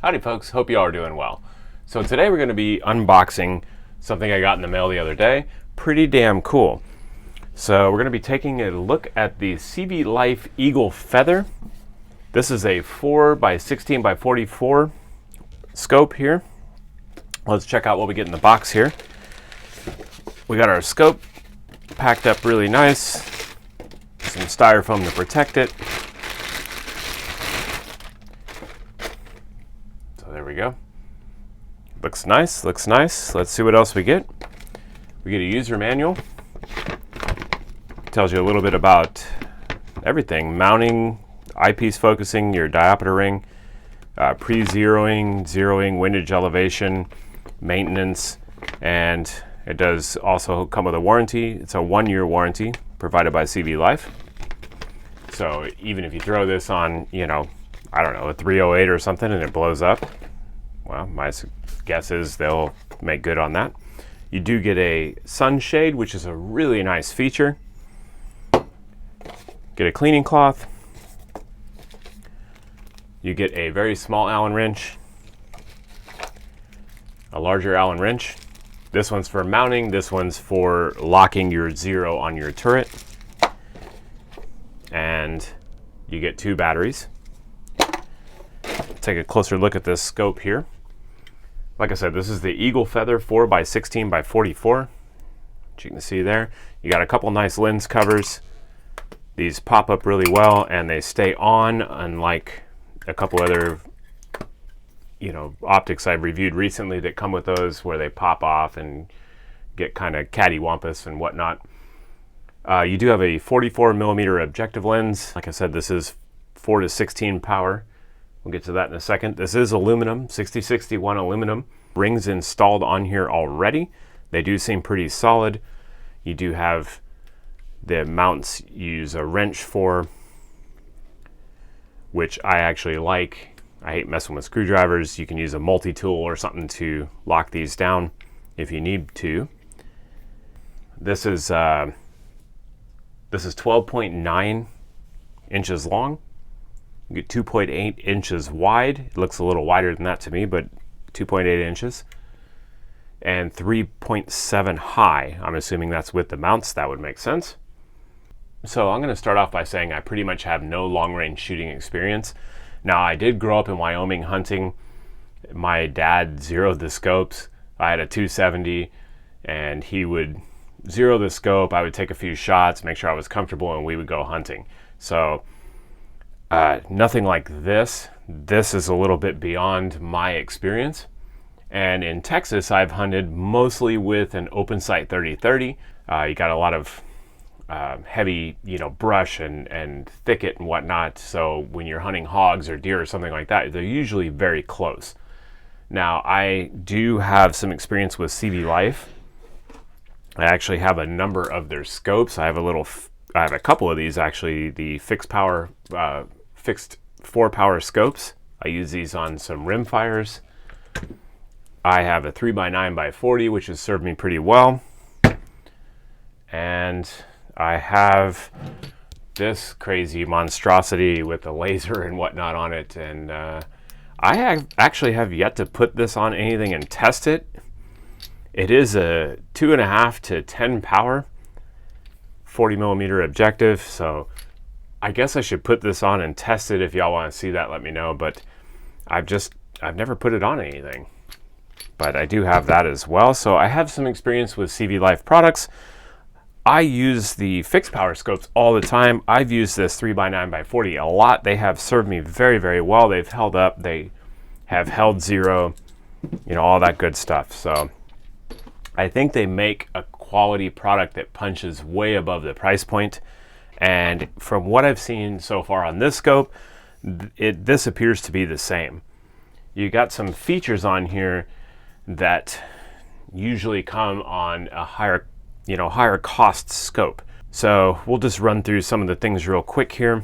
Howdy folks, hope you all are doing well. So today we're going to be unboxing something I got in the mail the other day. Pretty damn cool. So we're going to be taking a look at the CVLife Eagle Feather. This is a 4x16x44 scope here. Let's check out what we get in the box here. We got our scope packed up really nice. Some styrofoam to protect it. So there we go. Looks nice, looks nice. Let's see what else we get. We get a user manual. Tells you a little bit about everything. Mounting, eyepiece focusing, your diopter ring, pre-zeroing, zeroing, windage elevation, maintenance, and it does also come with a warranty. It's a 1-year warranty provided by CVLife. So even if you throw this on, I don't know, a 308 or something and it blows up, well, my guess is they'll make good on that. You do get a sunshade, which is a really nice feature. Get a cleaning cloth. You get a very small Allen wrench, a larger Allen wrench. This one's for mounting, this one's for locking your zero on your turret. And you get 2 batteries. Take a closer look at this scope here. Like I said, this is the Eagle Feather 4x16x44. As you can see there, you got a couple nice lens covers. These pop up really well and they stay on, unlike a couple other optics I've reviewed recently that come with those where they pop off and get kind of cattywampus and whatnot. You do have a 44mm objective lens. Like I said, this is 4-16 power. We'll get to that in a second. This is aluminum, 6061 aluminum. Rings installed on here already. They do seem pretty solid. You do have the mounts you use a wrench for, which I actually like. I hate messing with screwdrivers. You can use a multi-tool or something to lock these down if you need to. This is 12.9 inches long. You get 2.8 inches wide. It looks a little wider than that to me, but 2.8 inches. And 3.7 high. I'm assuming that's with the mounts. That would make sense. So I'm going to start off by saying I pretty much have no long-range shooting experience. Now, I did grow up in Wyoming hunting. My dad zeroed the scopes. I had a 270 and he would zero the scope. I would take a few shots, make sure I was comfortable, and we would go hunting. So nothing like this. This is a little bit beyond my experience. And in Texas, I've hunted mostly with an open sight 30-30. You got a lot of heavy, brush and thicket and whatnot. So when you're hunting hogs or deer or something like that, they're usually very close. Now, I do have some experience with CVLife. I actually have a number of their scopes. I have a couple of these actually, the fixed 4-power scopes. I use these on some rimfires. I have a 3x9x40, which has served me pretty well. And I have this crazy monstrosity with a laser and whatnot on it, and I actually have yet to put this on anything and test it. It is a 2.5 to 10 power, 40mm objective, so I guess I should put this on and test it. If y'all want to see that, let me know, but I've never put it on anything. But I do have that as well, so I have some experience with CVLife products. I use the fixed power scopes all the time. I've used this 3x9x40 a lot. They have served me very, very well. They've held up. They have held zero, all that good stuff. So I think they make a quality product that punches way above the price point. And from what I've seen so far on this scope, this appears to be the same. You got some features on here that usually come on a higher cost scope. So we'll just run through some of the things real quick here.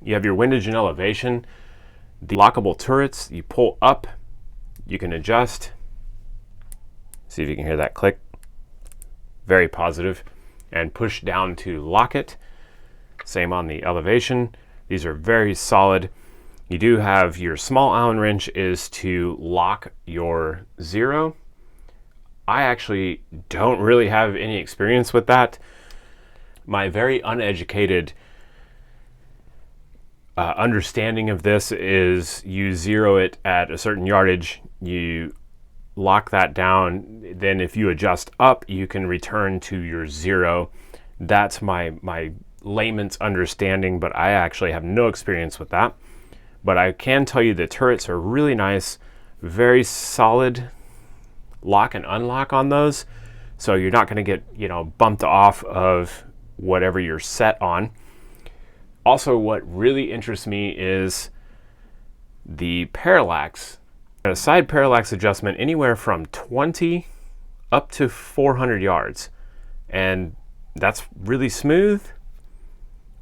You have your windage and elevation. The lockable turrets, you pull up, you can adjust. See if you can hear that click. Very positive. And push down to lock it. Same on the elevation. These are very solid. You do have your small Allen wrench is to lock your zero. I actually don't really have any experience with that. My very uneducated understanding of this is you zero it at a certain yardage, you lock that down, then if you adjust up, you can return to your zero. That's my layman's understanding, but I actually have no experience with that. But I can tell you the turrets are really nice, very solid lock and unlock on those. So you're not going to get, bumped off of whatever you're set on. Also, what really interests me is the parallax. A side parallax adjustment anywhere from 20 up to 400 yards. And that's really smooth.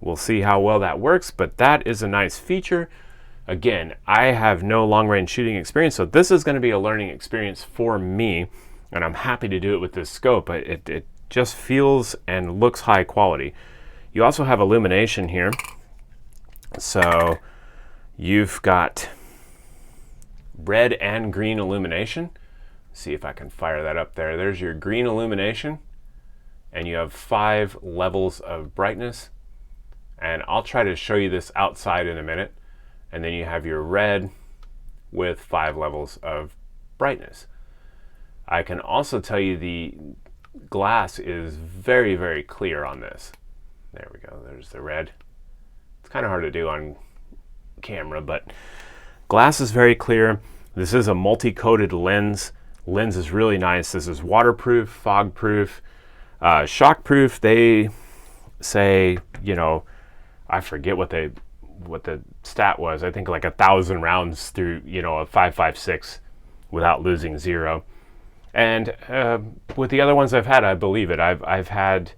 We'll see how well that works, but that is a nice feature. Again, I have no long-range shooting experience, so this is going to be a learning experience for me, and I'm happy to do it with this scope. It just feels and looks high quality. You also have illumination here. So you've got red and green illumination. See if I can fire that up there. There's your green illumination, and you have 5 levels of brightness. And I'll try to show you this outside in a minute. And then you have your red with 5 levels of brightness. I can also tell you the glass is very, very clear on this. There we go, there's the red. It's kind of hard to do on camera, but glass is very clear. This is a multi-coated lens. Lens is really nice. This is waterproof, fog-proof, shock-proof. They say, I forget what the stat was. I think like 1,000 rounds through, a 5.56 without losing zero. And with the other ones I've had, I believe it. I've had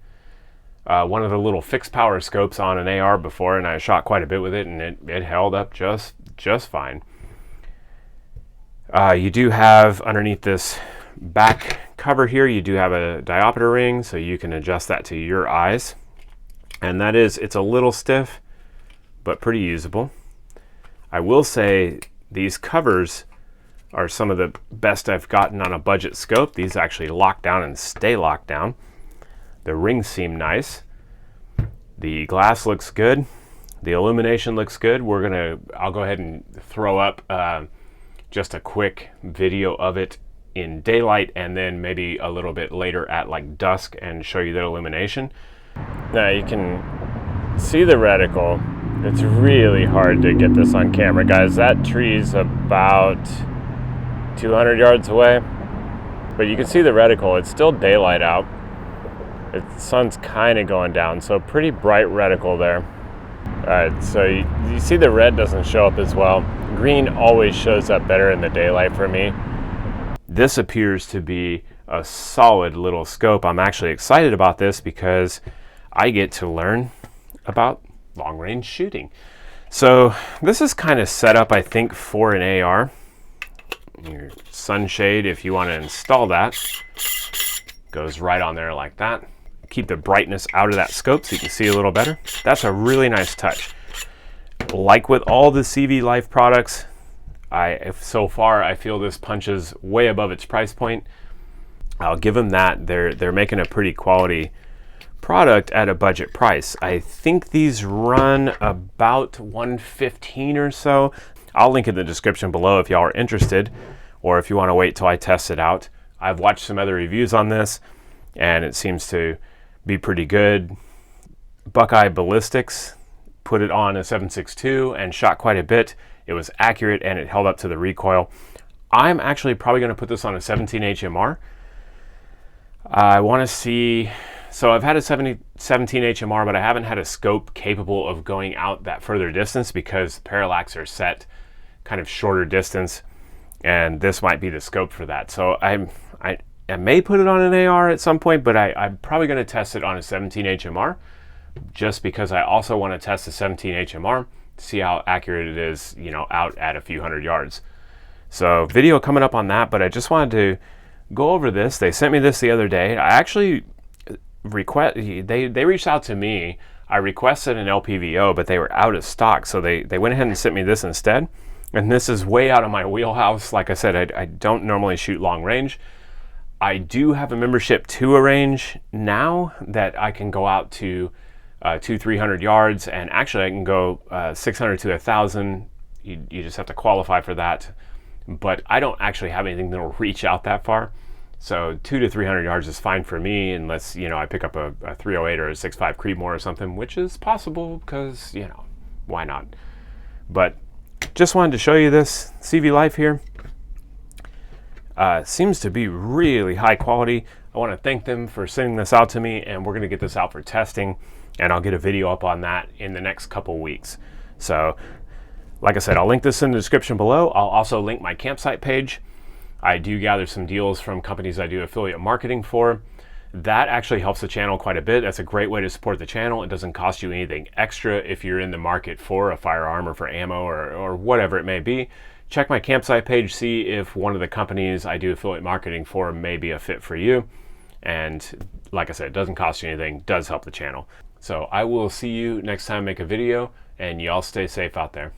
one of the little fixed power scopes on an AR before, and I shot quite a bit with it, and it held up just fine. You do have underneath this back cover here, you do have a diopter ring, so you can adjust that to your eyes. And it's a little stiff, but pretty usable. I will say these covers are some of the best I've gotten on a budget scope. These actually lock down and stay locked down. The rings seem nice. The glass looks good. The illumination looks good. I'll go ahead and throw up just a quick video of it in daylight, and then maybe a little bit later at like dusk, and show you the illumination. Now you can see the reticle. It's really hard to get this on camera, guys. That tree's about 200 yards away, but you can see the reticle. It's still daylight out. The sun's kind of going down, so pretty bright reticle there. Alright, so you see the red doesn't show up as well. Green always shows up better in the daylight for me. This appears to be a solid little scope. I'm actually excited about this because I get to learn about long-range shooting. So this is kind of set up, I think, for an AR. Your sunshade, if you want to install that, goes right on there like that. Keep the brightness out of that scope so you can see a little better. That's a really nice touch. Like with all the CVLife products, so far I feel this punches way above its price point. I'll give them that. They're making a pretty quality product at a budget price. I think these run about $115 or so. I'll link in the description below if y'all are interested, or if you want to wait till I test it out. I've watched some other reviews on this, and it seems to be pretty good. Buckeye Ballistics put it on a 7.62 and shot quite a bit. It was accurate and it held up to the recoil. I'm actually probably going to put this on a 17 HMR. I want to see. So I've had a 17 HMR, but I haven't had a scope capable of going out that further distance because parallax are set kind of shorter distance, and this might be the scope for that. So I may put it on an AR at some point, but I'm probably going to test it on a 17 HMR just because I also want to test the 17 HMR to see how accurate it is, out at a few hundred yards. So video coming up on that, but I just wanted to go over this. They sent me this the other day. I actually they reached out to me. I requested an LPVO, but they were out of stock, so they went ahead and sent me this instead. And this is way out of my wheelhouse. Like I said, I don't normally shoot long range. I do have a membership to a range now that I can go out to 200-300 yards, and actually I can go 600 to 1,000. You just have to qualify for that. But I don't actually have anything that will reach out that far. So 200 to 300 yards is fine for me, unless, you know, I pick up a 308 or a 6.5 Creedmoor or something, which is possible because, you know, why not? But just wanted to show you this CVLife here. Seems to be really high quality. I want to thank them for sending this out to me, and we're going to get this out for testing, and I'll get a video up on that in the next couple weeks. So, like I said, I'll link this in the description below. I'll also link my campsite page. I do gather some deals from companies I do affiliate marketing for. That actually helps the channel quite a bit. That's a great way to support the channel. It doesn't cost you anything extra if you're in the market for a firearm or for ammo or whatever it may be. Check my campsite page, see if one of the companies I do affiliate marketing for may be a fit for you. And like I said, it doesn't cost you anything, does help the channel. So I will see you next time I make a video, and y'all stay safe out there.